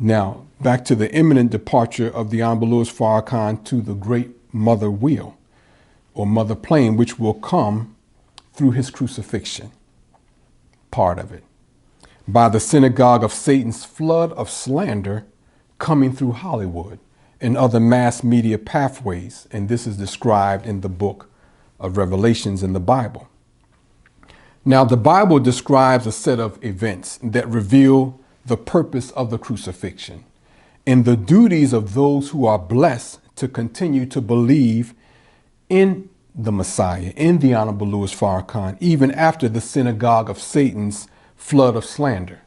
Now, back to the imminent departure of the Honorable Louis Farrakhan to the great mother wheel or mother plane, which will come through his crucifixion, part of it, by the Synagogue of Satan's flood of slander coming through Hollywood and other mass media pathways. And this is described in the book of Revelations in the Bible. Now, the Bible describes a set of events that reveal the purpose of the crucifixion and the duties of those who are blessed to continue to believe in the Messiah, in the Honorable Louis Farrakhan, even after the Synagogue of Satan's flood of slander.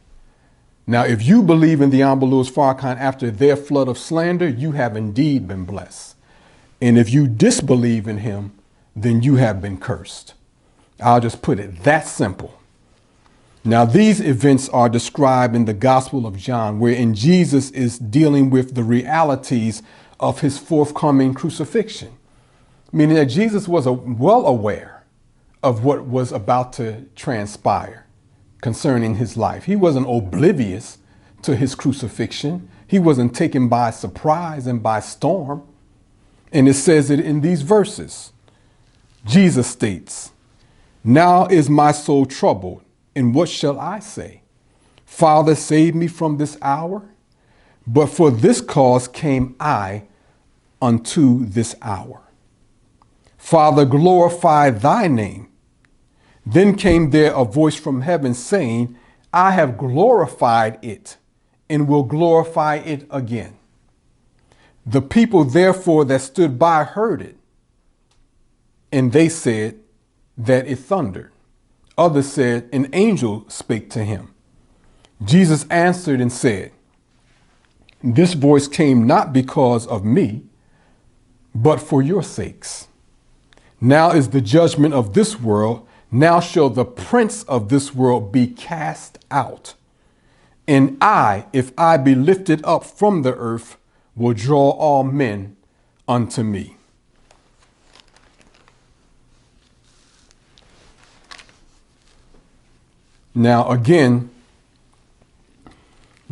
Now, if you believe in the Honorable Louis Farrakhan after their flood of slander, you have indeed been blessed. And if you disbelieve in him, then you have been cursed. I'll just put it that simple. Now, these events are described in the Gospel of John, wherein Jesus is dealing with the realities of his forthcoming crucifixion, meaning that Jesus was well aware of what was about to transpire concerning his life. He wasn't oblivious to his crucifixion. He wasn't taken by surprise and by storm. And it says it in these verses. Jesus states, "Now is my soul troubled, and what shall I say? Father, save me from this hour. But for this cause came I unto this hour. Father, glorify thy name." Then came there a voice from heaven saying, "I have glorified it and will glorify it again." The people therefore that stood by heard it, and they said that it thundered. Others said, "An angel spake to him." Jesus answered and said, "This voice came not because of me, but for your sakes. Now is the judgment of this world. Now shall the prince of this world be cast out. And I, if I be lifted up from the earth, will draw all men unto me." Now, again,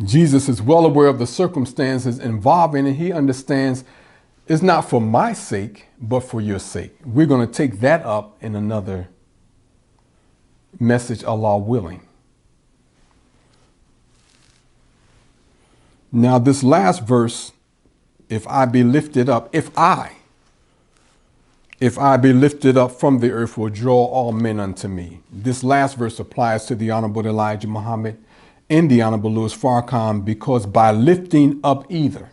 Jesus is well aware of the circumstances involving, and he understands it's not for my sake, but for your sake. We're going to take that up in another message, Allah willing. Now, this last verse, if I be lifted up, if I be lifted up from the earth, will draw all men unto me. This last verse applies to the Honorable Elijah Muhammad and the Honorable Louis Farrakhan, because by lifting up either,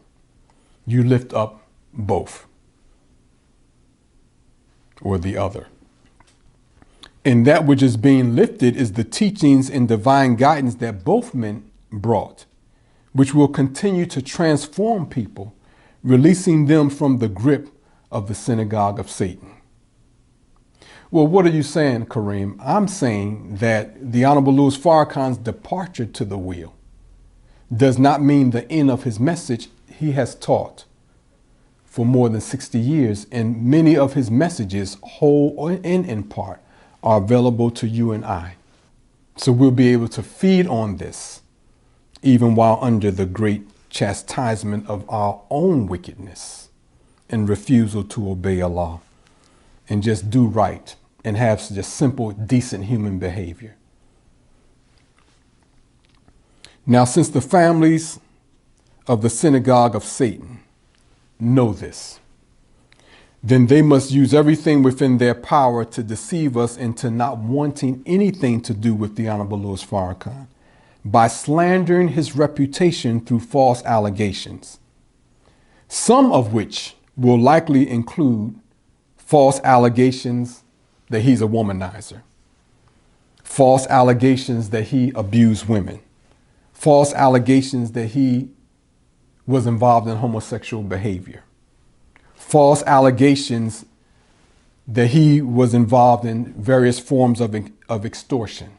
you lift up both or the other. And that which is being lifted is the teachings and divine guidance that both men brought, which will continue to transform people, releasing them from the grip of the Synagogue of Satan. Well, what are you saying, Kareem? I'm saying that the Honorable Louis Farrakhan's departure to the wheel does not mean the end of his message. He has taught for more than 60 years, and many of his messages, whole and in part, are available to you and I. So we'll be able to feed on this, even while under the great chastisement of our own wickedness and refusal to obey Allah and just do right and have just simple, decent human behavior. Now, since the families of the Synagogue of Satan know this, then they must use everything within their power to deceive us into not wanting anything to do with the Honorable Louis Farrakhan by slandering his reputation through false allegations, some of which will likely include false allegations that he's a womanizer, false allegations that he abused women, false allegations that he was involved in homosexual behavior, false allegations that he was involved in various forms of extortion,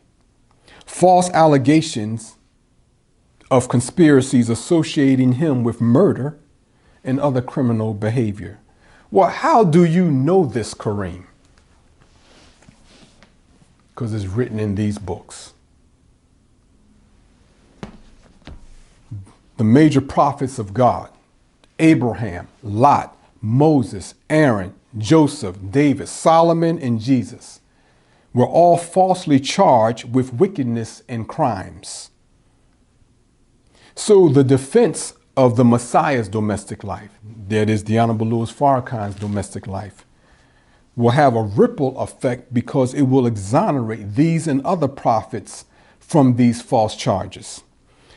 false allegations of conspiracies associating him with murder and other criminal behavior. Well, how do you know this, Kareem? Because it's written in these books. The major prophets of God, Abraham, Lot, Moses, Aaron, Joseph, David, Solomon, and Jesus, were all falsely charged with wickedness and crimes. So the defense of the Messiah's domestic life, that is the Honorable Louis Farrakhan's domestic life, will have a ripple effect because it will exonerate these and other prophets from these false charges.